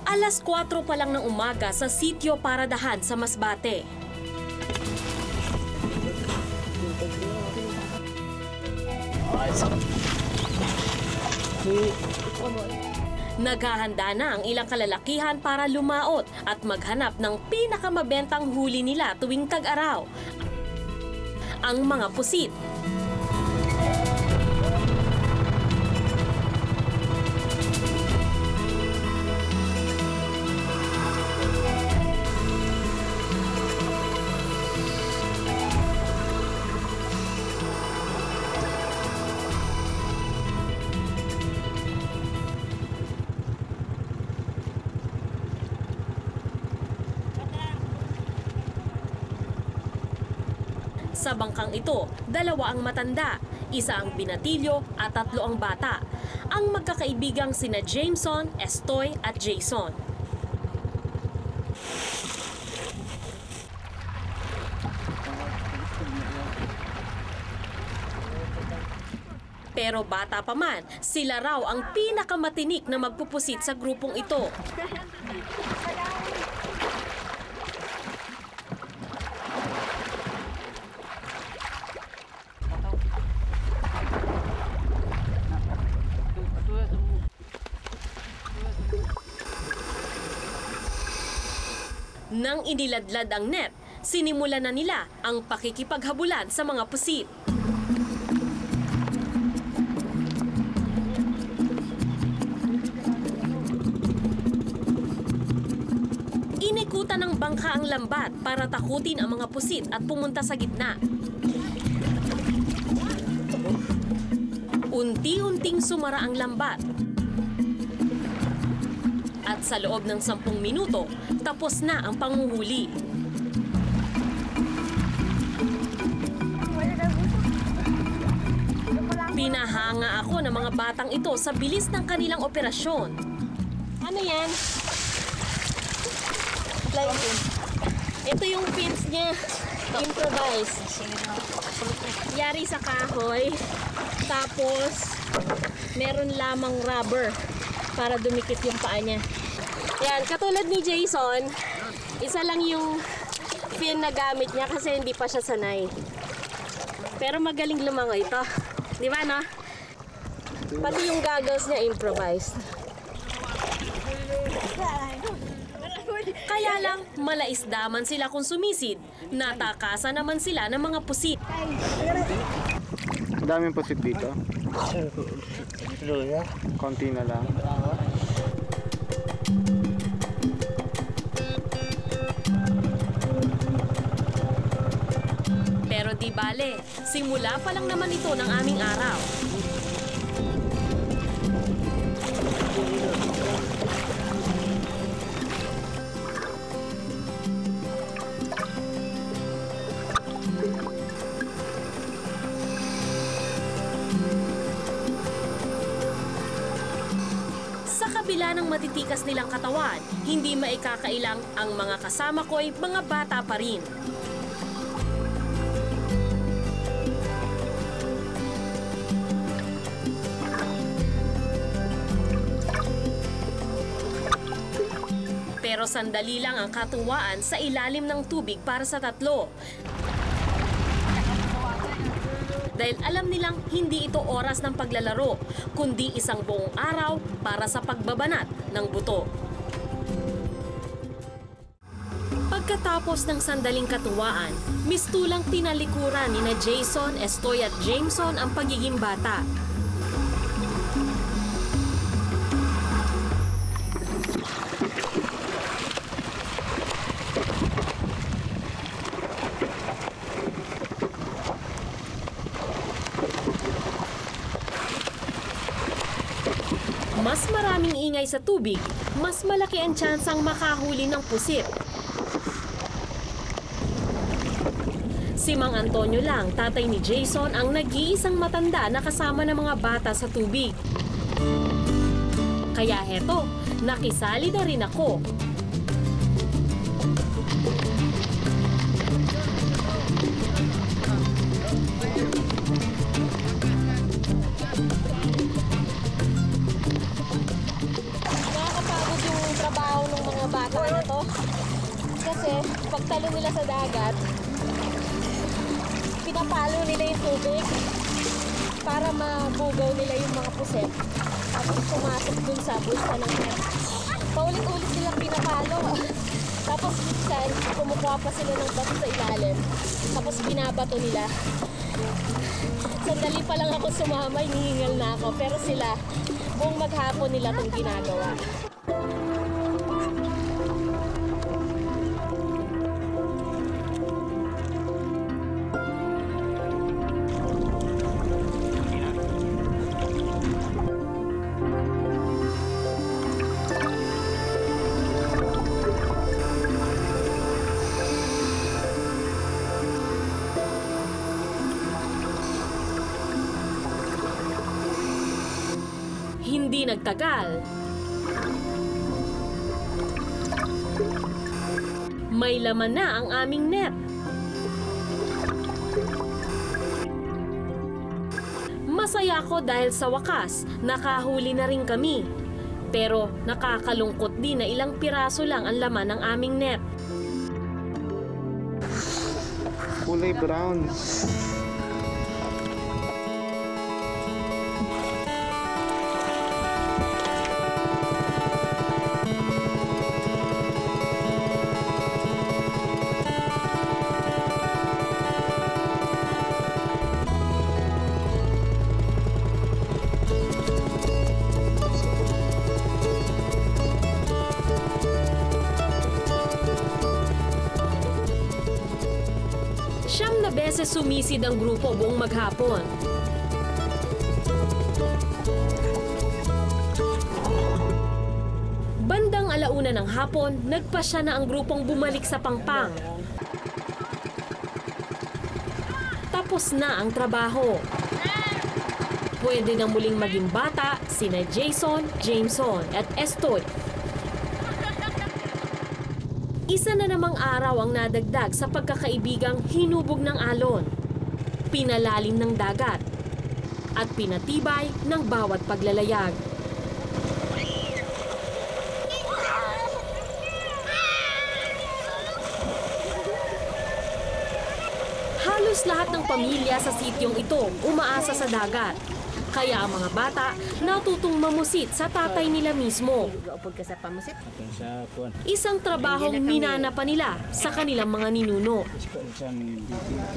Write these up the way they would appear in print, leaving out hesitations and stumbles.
Alas 4 pa lang ng umaga sa Sitio Paradahan sa Masbate. Naghahanda na ang ilang kalalakihan para lumaot at maghanap ng pinakamabentang huli nila tuwing tag-araw, ang mga pusit. Sa bangkang ito, 2 ang matanda, 1 ang binatilyo at 3 ang bata, ang magkakaibigang sina Jameson, Estoy at Jason. Pero bata pa man, sila raw ang pinakamatinik na magpupusit sa grupong ito. Nang iniladlad ang net, sinimulan na nila ang pakikipaghabulan sa mga pusit. Inikutan ng bangka ang lambat para takutin ang mga pusit at pumunta sa gitna. Unti-unting sumara ang lambat. At sa loob ng 10 minuto, tapos na ang panguhuli. Pinahanga ako ng mga batang ito sa bilis ng kanilang operasyon. Ano yan? Ito yung pins niya. Improvise. Yari sa kahoy. Tapos, meron lamang rubber para dumikit yung paa niya. Yan, katulad ni Jason, isa lang yung fin na gamit niya kasi hindi pa siya sanay. Pero magaling lumangoy ito. Di ba, no? Pati yung goggles niya improvised. Kaya lang, malaisdaman sila kung sumisid. Natakasan naman sila ng mga pusit. Daming pusit dito. Konti na lang. Pero di bale, simula pa lang naman ito ng aming araw. Sa kabila ng matitikas nilang katawan, hindi maikakailang ang mga kasama ko'y mga bata pa rin. Pero sandali lang ang katuwaan sa ilalim ng tubig para sa 3. Dahil alam nilang hindi ito oras ng paglalaro, kundi isang buong araw para sa pagbabanat ng buto. Pagkatapos ng sandaling katuwaan, mistulang tinalikuran ni na Jason, Estoy at Jameson ang pagiging bata. Mas maraming ingay sa tubig, mas malaki ang tsansang makahuli ng pusit. Si Mang Antonio lang, tatay ni Jason, ang nag-iisang matanda na kasama ng mga bata sa tubig. Kaya heto, nakisali na rin ako. nila sa dagat, pinapalo nila yung tubig para mabugaw nila yung mga puset. Tapos pumasok dun sa bulsa ng net. Paulit-ulit nilang pinapalo. Tapos minsan, kumukuha pa sila ng bato sa ilalim. Tapos binabato nila. Sandali pa lang ako sumama, hinihingal na ako. Pero sila, buong maghapon nila itong ginagawa. Hindi nagtagal. May laman na ang aming net. Masaya ako dahil sa wakas, nakahuli na rin kami. Pero nakakalungkot din na ilang piraso lang ang laman ng aming net. Kulay brown. Siyam na beses sumisid ang grupo buong maghapon. Bandang 1:00 ng hapon, nagpasya na ang grupong bumalik sa Pangpang. Tapos na ang trabaho. Pwede nang muling maging bata sina Jason, Jameson at Estoy. Isa na namang araw ang nadagdag sa pagkakaibigang hinubog ng alon, pinalalim ng dagat, at pinatibay ng bawat paglalayag. Halos lahat ng pamilya sa sityong ito umaasa sa dagat. Kaya ang mga bata natutong mamusit sa tatay nila mismo. Isang trabahong minana pa nila sa kanilang mga ninuno.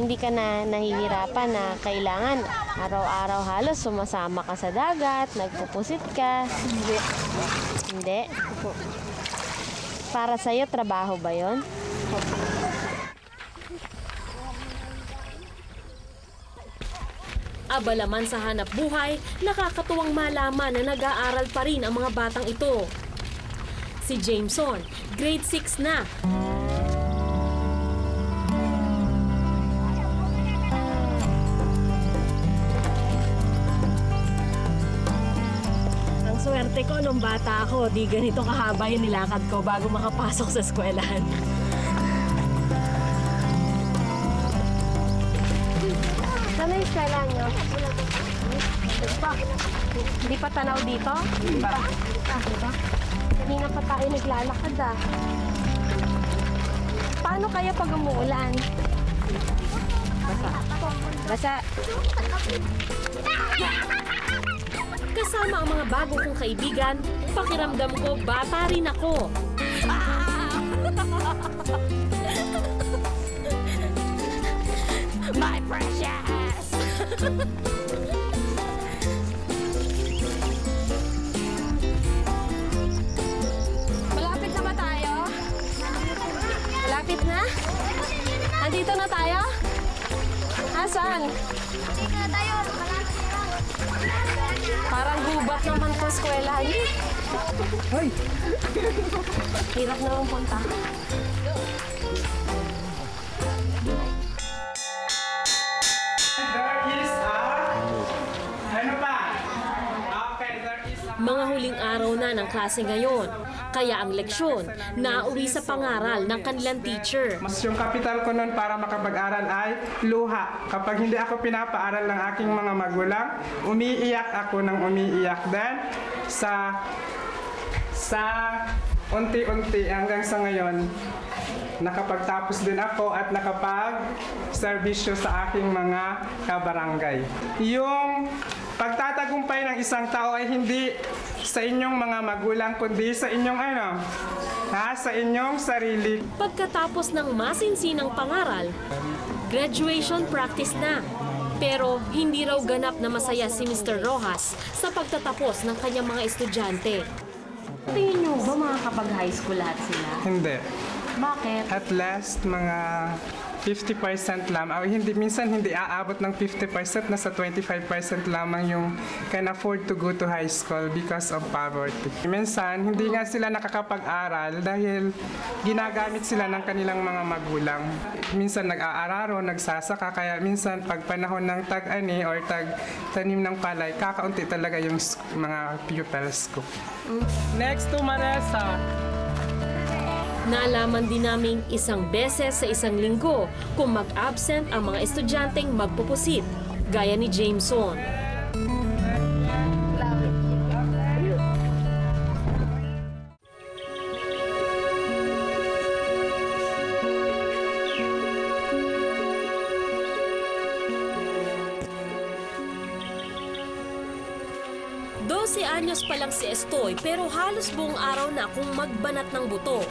Hindi ka na nahihirapan na kailangan araw-araw halos sumasama ka sa dagat, nagpupusit ka. Hindi. Hindi? Para sa'yo, trabaho ba yon? Abala man sa hanap buhay, nakakatuwang malaman na nag-aaral pa rin ang mga batang ito. Si Jameson, grade 6 na. Ang swerte ko nung bata ako, di ganito kahaba yung nilakad ko bago makapasok sa eskwelahan. Ano yung eskwela nyo? Hindi pa tanaw dito? Hindi pa. Kanina pa tayo naglalakad ah. Paano kaya pag umuulan? Basa. Kasama ang mga bago kong kaibigan, pakiramdam ko bata rin ako. My precious! Malapit na ba tayo? Malapit na? Andito na tayo? Saan? Dito na tayo. Malapit na lang. Parang gubat naman po eskwelahan niyo. Ay! Hirap naman punta. Mga huling araw na ng klase ngayon, kaya ang leksyon nauwi sa pangaral ng kanilang teacher. Mas yung kapital ko noon para makapag-aral ay luha. Kapag hindi ako pinapaaral ng aking mga magulang, umiiyak ako ng umiiyak. Then, sa unti-unti hanggang sa ngayon, nakapagtapos din ako at nakapag-serbisyo sa aking mga kabarangay. Yung pagtatagumpay ng isang tao ay hindi sa inyong mga magulang, kundi sa inyong sa inyong sarili. Pagkatapos ng masinsinang pangaral, graduation practice na. Pero hindi raw ganap na masaya si Mr. Rojas sa pagtatapos ng kanyang mga estudyante. Tingin nyo ba makakapag-high school lahat sila? Hindi. Bakit? At last, mga 50% lang. Minsan hindi aabot ng 50%, nasa 25% lamang yung can afford to go to high school because of poverty. Minsan, hindi nga sila nakakapag-aral dahil ginagamit sila ng kanilang mga magulang. Minsan nag-aararo, nagsasaka, kaya minsan pag panahon ng tag-ani or tag-tanim ng palay, kakaunti talaga yung mga pupils ko. Next to Maresa. Naalaman din namin isang beses sa isang linggo kung mag-absent ang mga estudyanteng magpupusit, gaya ni Jameson. Dose anyos pa lang si Estoy pero halos buong araw na akong magbanat ng buto.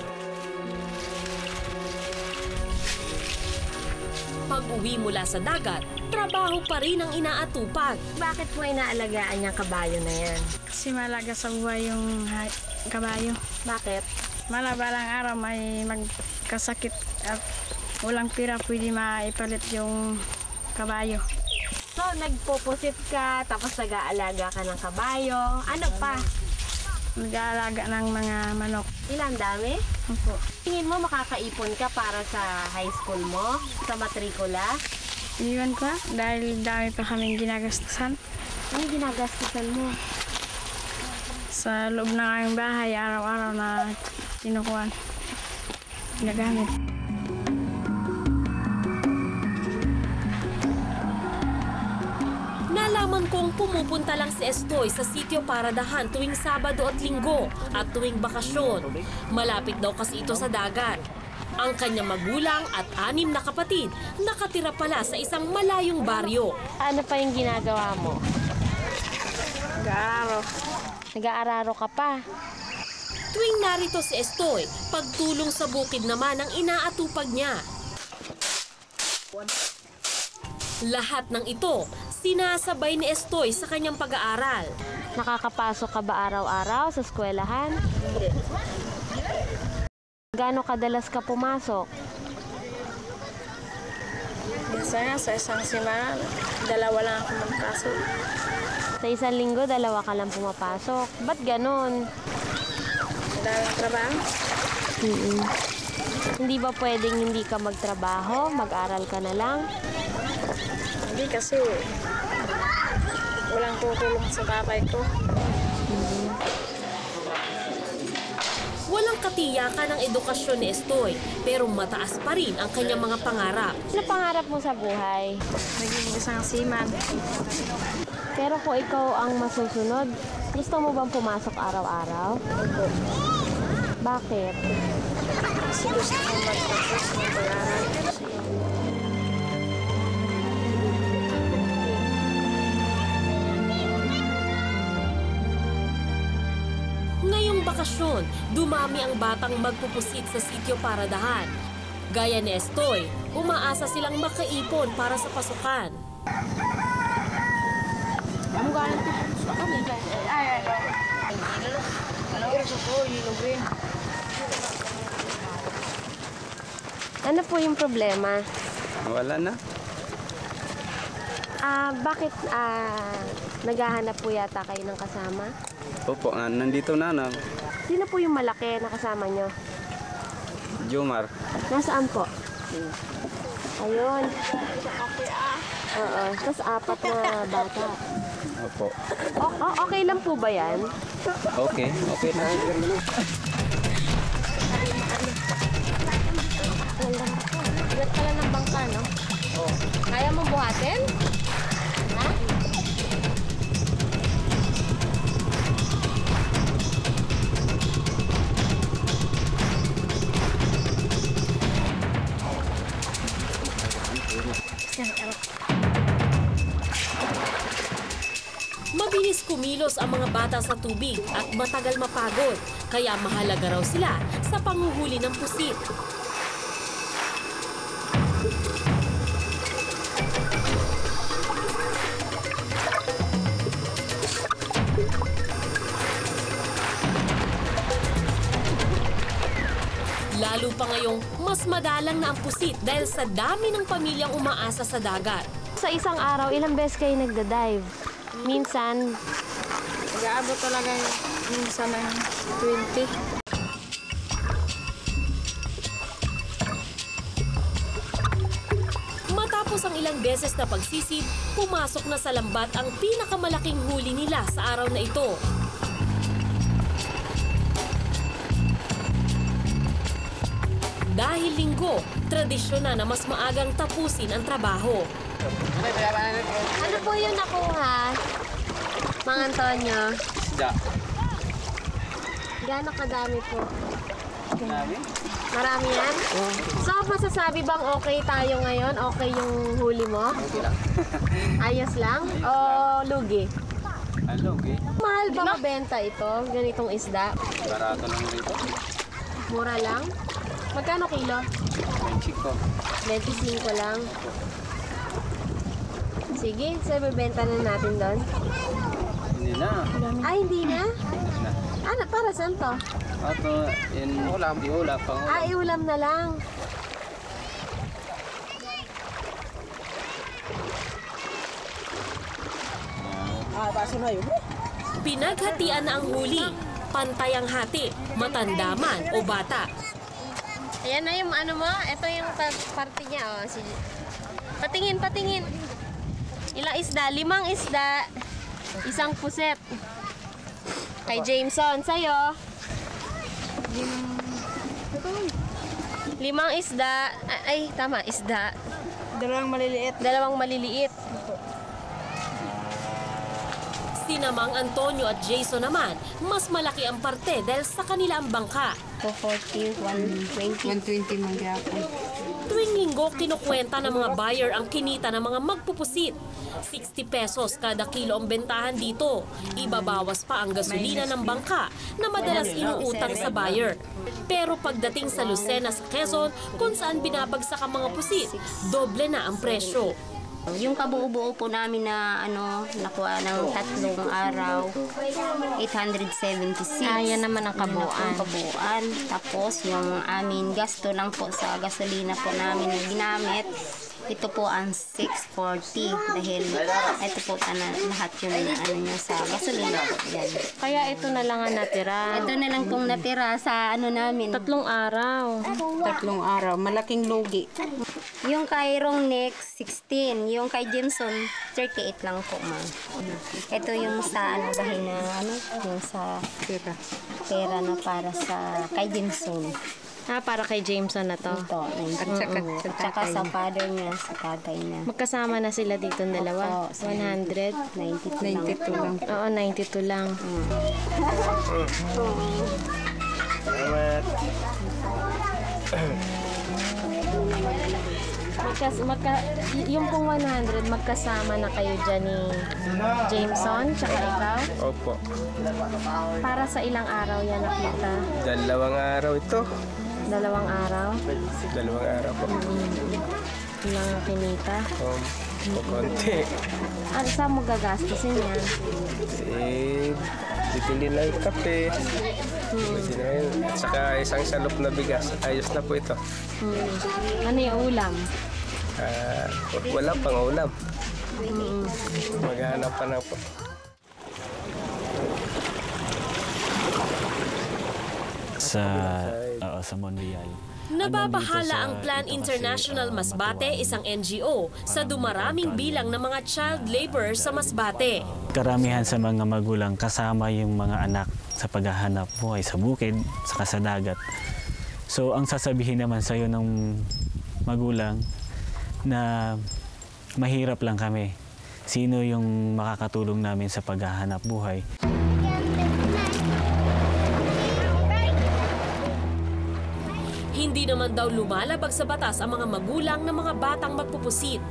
Pag-uwi mula sa dagat, trabaho pa rin ang inaatupag. Bakit po inaalagaan niyang kabayo na yan? Kasi malaga sa buhay yung kabayo. Bakit? Malabalang araw may magkasakit at walang pira pwede maipalit yung kabayo. So, nagpupusit ka, tapos nag-aalaga ka ng kabayo. Ano pa? Nag-aalaga ng mga manok. Ilang dami? Opo. Tingin mo makakaipon ka para sa high school mo? Sa matrikula? Iwan ko dahil dami pa kaming ginagastusan. Ano ginagastusan mo? Sa loob ng aming bahay, araw-araw na kinukuhan. Ginagamit. Nalaman kong pumupunta lang si Estoy sa Sitio Paradahan tuwing Sabado at Linggo at tuwing bakasyon. Malapit daw kasi ito sa dagat. Ang kanyang magulang at 6 na kapatid nakatira pala sa isang malayong baryo. Ano pa yung ginagawa mo? Nag-aaraw. Nag-aararo ka pa. Tuwing narito si Estoy, pagtulong sa bukid naman ang inaatupag niya. Lahat ng ito, sinasabay ni Estoy sa kanyang pag-aaral. Nakakapasok ka ba araw-araw sa eskwelahan? Hindi. Gaano kadalas ka pumasok? Minsan nga sa isang semana, 2 lang ako magpasok. Sa isang linggo, 2 ka lang pumapasok. Ba't ganon? Dahil trabaho. Hindi ba pwedeng hindi ka magtrabaho? Mag-aral ka na lang? Hindi kasi walang tutulong sa tatay ko. Walang katiyakan ang edukasyon ni Estoy, pero mataas pa rin ang kanyang mga pangarap. Ano pangarap mo sa buhay? Naging isang seaman. Pero kung ikaw ang masusunod, gusto mo bang pumasok araw-araw? Opo. Bakit? Kasi gusto kong magtapos ng pag-aaral. Ngayong bakasyon, dumami ang batang magpupusit sa Sitio Paradahan. Gaya ni Estoy, umaasa silang makaipon para sa pasukan. Ano po yung problema? Wala na. Bakit naghahanap po yata kayo ng kasama? Opo, nandito na. Sino po yung malaki na kasama nyo? Jomar. Nasaan po? Ayun. Oo, tapos 4 na bata. Opo. Okay lang po ba yan? Okay na. Bigat pala ng bangka, no? Kaya mo buhatin? Ha? Mabilis kumilos ang mga bata sa tubig at matagal mapagod, kaya mahalaga raw sila sa panguhuli ng pusit. Lalo pa ngayong mas madalang na ang pusit dahil sa dami ng pamilyang umaasa sa dagat. Sa isang araw, ilang beses kayo nagda-dive? Minsan, Nag-aabot talaga minsan ng 20. Matapos ang ilang beses na pagsisid, pumasok na sa lambat ang pinakamalaking huli nila sa araw na ito. Dahil linggo, tradisyon na mas maagang tapusin ang trabaho. ano po yung nakuha? Mang Antonio, Isda. gaano kadami po? Dami? Marami yan? So, masasabi bang okay tayo ngayon? Okay yung huli mo? Okay lang. Ayos lang? O lugi? Ano, okay? Mahal ba mabenta ito? Ganitong isda? Barato lang dito. Mura lang? Magkano kilo? Mexico. 25 lang. Sige, so ibebenta na natin doon. Hindi na. Ay, hindi na? Hindi na. Ano, para saan to? Ito, ulam. Iulap pang ulam. Ay, ulam na lang. Pinaghatian na ang huli. Pantay ang hati, matanda man o bata. Ayan na yung ano mo. Ito yung parte niya. Oh. Patingin, patingin. Ilang isda? 5 isda. Isang puset. Kay Jameson, sa'yo. 5 isda. Ay, tama, isda. 2 maliliit. 2 maliliit. Sina Mang Antonio at Jason naman, mas malaki ang parte dahil sa kanila ang bangka. 240, 120. 120 mangyapon. Tuwing linggo, kinukwenta ng mga buyer ang kinita ng mga magpupusit. 60 pesos kada kilo ang bentahan dito. Ibabawas pa ang gasolina ng bangka na madalas inuutang sa buyer. Pero pagdating sa Lucena sa Quezon, kung saan binabagsak ang mga pusit, doble na ang presyo. Yung kabuo-buo po namin na nakuha ng 3 araw, 876. Yan naman ang kabuuan. Ang kabuuan. Tapos yung amin gasto lang po sa gasolina po namin na ginamit, ito po ang 640 dahil ito po lahat yung niya sa gasolina po. Yan. Kaya ito na lang ang natira. Ito na lang pong natira sa namin. 3 araw. 3 araw. Malaking lugi. Yung kay Rong Next, 16. Yung kay Jameson, 38 lang po, ma'am. Ito yung sa bahay na yung sa pera na para sa kay Jameson. Para kay Jameson na to. Ito, at saka sa father niya, sa tatay niya. Magkasama na sila dito ng dalawa. Opo, 100. 92 lang. Oo, 92 lang. Yung pong 100, magkasama na kayo dyan ni Jameson, tsaka ikaw? Opo. Para sa ilang araw yan nakita? 2 araw ito. 2 araw? 2 araw po. Ilang kinita? Konti. Ano, saan mo gagastusin yan? Bibili lang yung kape. Pwede na yun. At saka isang salop na bigas. Ayos na po ito. Ano yung ulam? Wala pang ulam. Maghanap pa na po. Sa Monreal. Nababahala ang Plan International Masbate, isang NGO, sa dumaraming bilang ng mga child labor sa Masbate. Karamihan sa mga magulang kasama yung mga anak sa paghahanap buhay sa bukid, saka sa dagat. So ang sasabihin naman sa iyo ng magulang na mahirap lang kami. Sino yung makakatulong namin sa paghahanap buhay? Hindi naman daw lumalabag sa batas ang mga magulang ng mga batang magpupusit.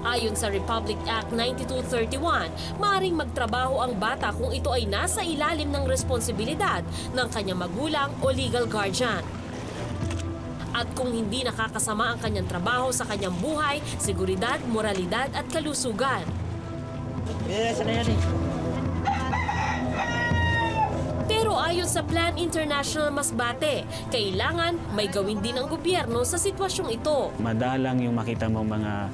Ayon sa Republic Act 9231, maaaring magtrabaho ang bata kung ito ay nasa ilalim ng responsibilidad ng kanyang magulang o legal guardian. At kung hindi nakakasama ang kanyang trabaho sa kanyang buhay, seguridad, moralidad at kalusugan. Pero ayon sa Plan International Masbate, kailangan may gawin din ang gobyerno sa sitwasyong ito. Madalang yung makita mo mga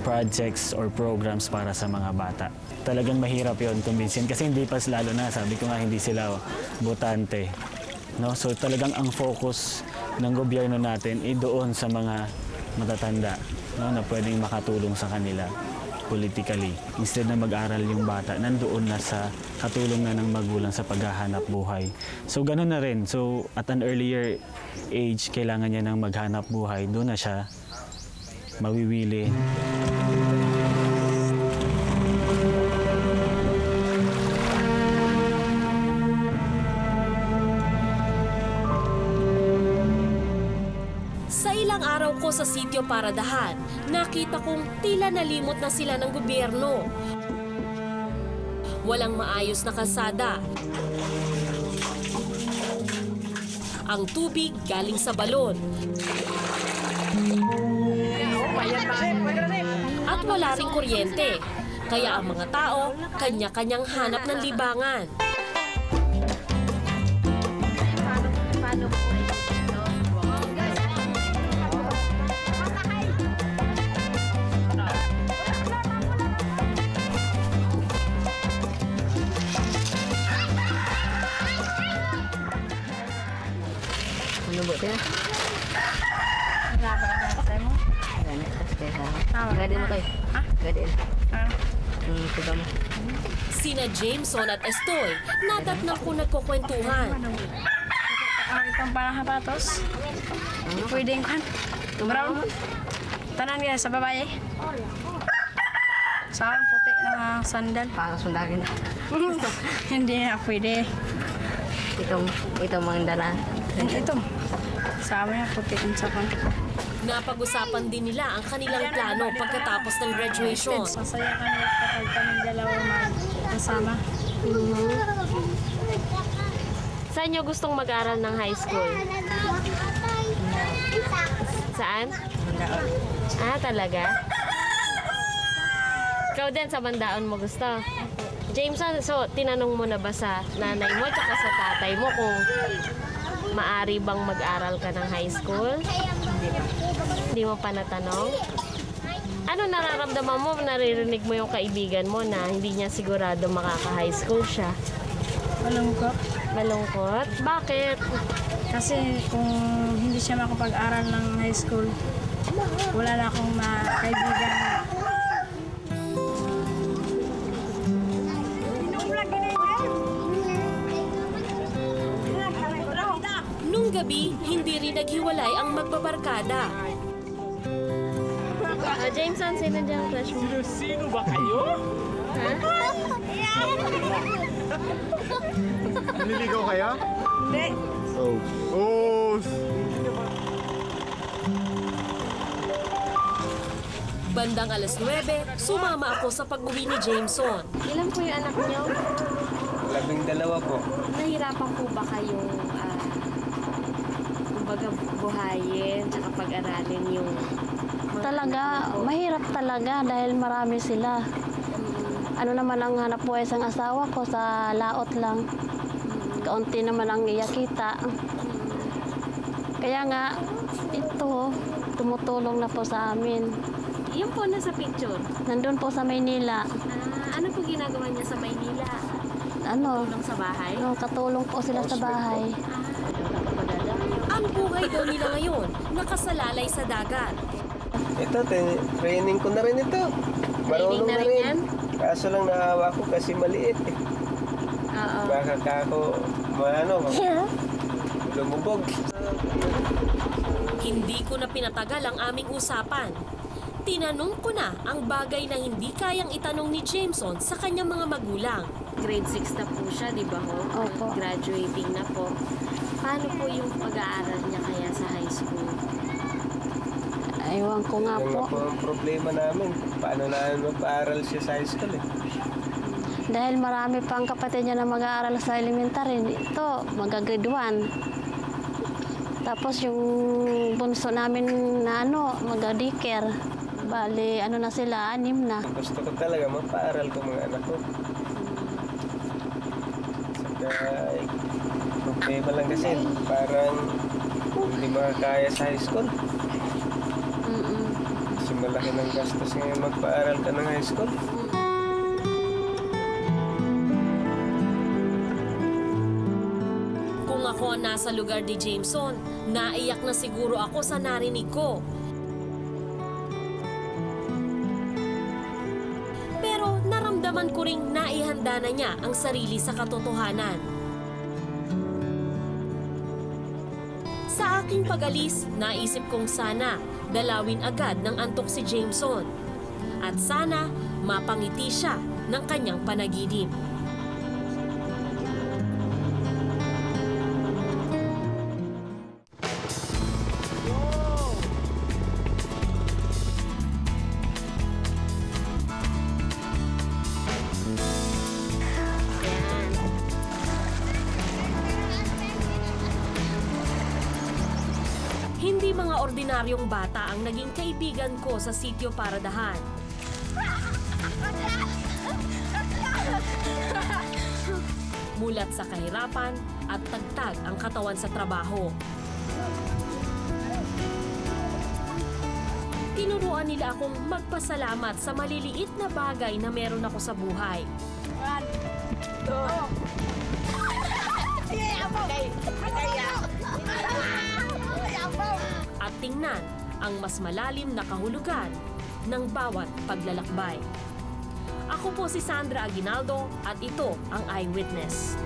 projects or programs para sa mga bata. Talagang mahirap yun kumbinsin kasi hindi pa lalo na, sabi ko nga hindi sila botante. No? So talagang ang focus ng gobyerno natin ay doon sa mga matatanda, no? Na pwedeng makatulong sa kanila politically. Instead na mag-aral yung bata, nandoon na sa katulong na ng magulang sa paghahanap buhay. So ganoon na rin. So at an earlier age, kailangan niya ng maghanap buhay. Doon na siya mawiwili. Sa ilang araw ko sa sitio Paradahan, nakita kong tila nalimot na sila ng gobyerno. Walang maayos na kalsada. Ang tubig galing sa balon. At wala ring kuryente. Kaya ang mga tao, kanya-kanyang hanap ng libangan. Sina Jameson at Estoy, natatnang ko nagkukwentuhan. Itong parang hapatos. Pwedeng kan. Brown. Tanan yan sa babae. Sa akin puti na sandal. Para sundagin. Hindi na pwede. Itong mga dala. Ito. Sa amin na puti ang sapan. Napag-usapan din nila ang kanilang plano pagkatapos ng graduation. Masaya kami kapag kami dalawa magkasama. Saan nyo gustong mag-aral ng high school? Saan? Ah, talaga? Ikaw din sa Bandaon mo gusto? Jameson, so tinanong mo na ba sa nanay mo at sa tatay mo kung maari bang mag-aral ka ng high school? Hindi mo pa natanong? Ano nararamdaman mo? Naririnig mo yung kaibigan mo na hindi niya sigurado makaka-high school siya? Malungkot. Malungkot? Bakit? Kasi kung hindi siya makapag-aral ng high school, wala na akong kaibigan. Nung gabi, hindi rin naghiwalay ang magbabarkada. Jameson, sino dyan crush mo? Sino ba kayo? Ha? Nililigaw kayo? Hindi. Oh. Bandang alas 9, sumama ako sa pag-uwi ni Jameson. Ilan po yung anak niyo? 12 po. Nahirapan po ba kayong kumbaga buhayin at pag-aralin yung talaga, mahirap talaga dahil marami sila. Ano naman ang hanap buhay sa asawa ko, sa laot lang. Kaunti naman ang iyakita. Kaya nga, ito, tumutulong na po sa amin. Yung po nasa picture? Nandun po sa Maynila. Ano po ginagawa niya sa Maynila? Ano? Katulong sa bahay? No, katulong po sila sa bahay. Ang buhay daw nila ngayon, nakasalalay sa dagat. Ito, training ko na rin ito. Marunong na rin. Kaso lang naawa ko kasi maliit eh. Baka kako, lumubog. Hindi ko na pinatagal ang aming usapan. Tinanong ko na ang bagay na hindi kayang itanong ni Jameson sa kanyang mga magulang. Grade 6 na po siya, di ba ho? Opo. Graduating na po. Paano po yung pag-aaral niya kaya sa high school? Ewan ko nga Yung po. nga po ang problema namin. Paano namin magpa-aral siya sa high school eh. Dahil marami pang kapatid niya na mag-aaral sa elementary. Ito, mag-grade 1. Tapos yung bunso namin na mag-daycare. Bali, na sila, 6 na. Gusto ko talaga magpa-aral ko mga anak ko. Saka, problema lang kasi. Parang hindi makakaya sa high school. Kasi malaki ng gastos ngayon magpa-aral ka ng high school. Kung ako ang nasa lugar ni Jameson, naiyak na siguro ako sa narinig ko. Pero naramdaman ko ring naihanda na niya ang sarili sa katotohanan. Sa aking pag-alis, naisip kong sana dalawin agad ng antok si Jameson. At sana mapangiti siya ng kanyang panaginip. Hindi mga ordinaryong bata ang naging kaibigan ko sa Sitio Paradahan. Mulat sa kahirapan at tagtag ang katawan sa trabaho. Tinuruan nila akong magpasalamat sa maliliit na bagay na meron ako sa buhay. At tingnan ang mas malalim na kahulugan ng bawat paglalakbay. Ako po si Sandra Aguinaldo at ito ang Eyewitness.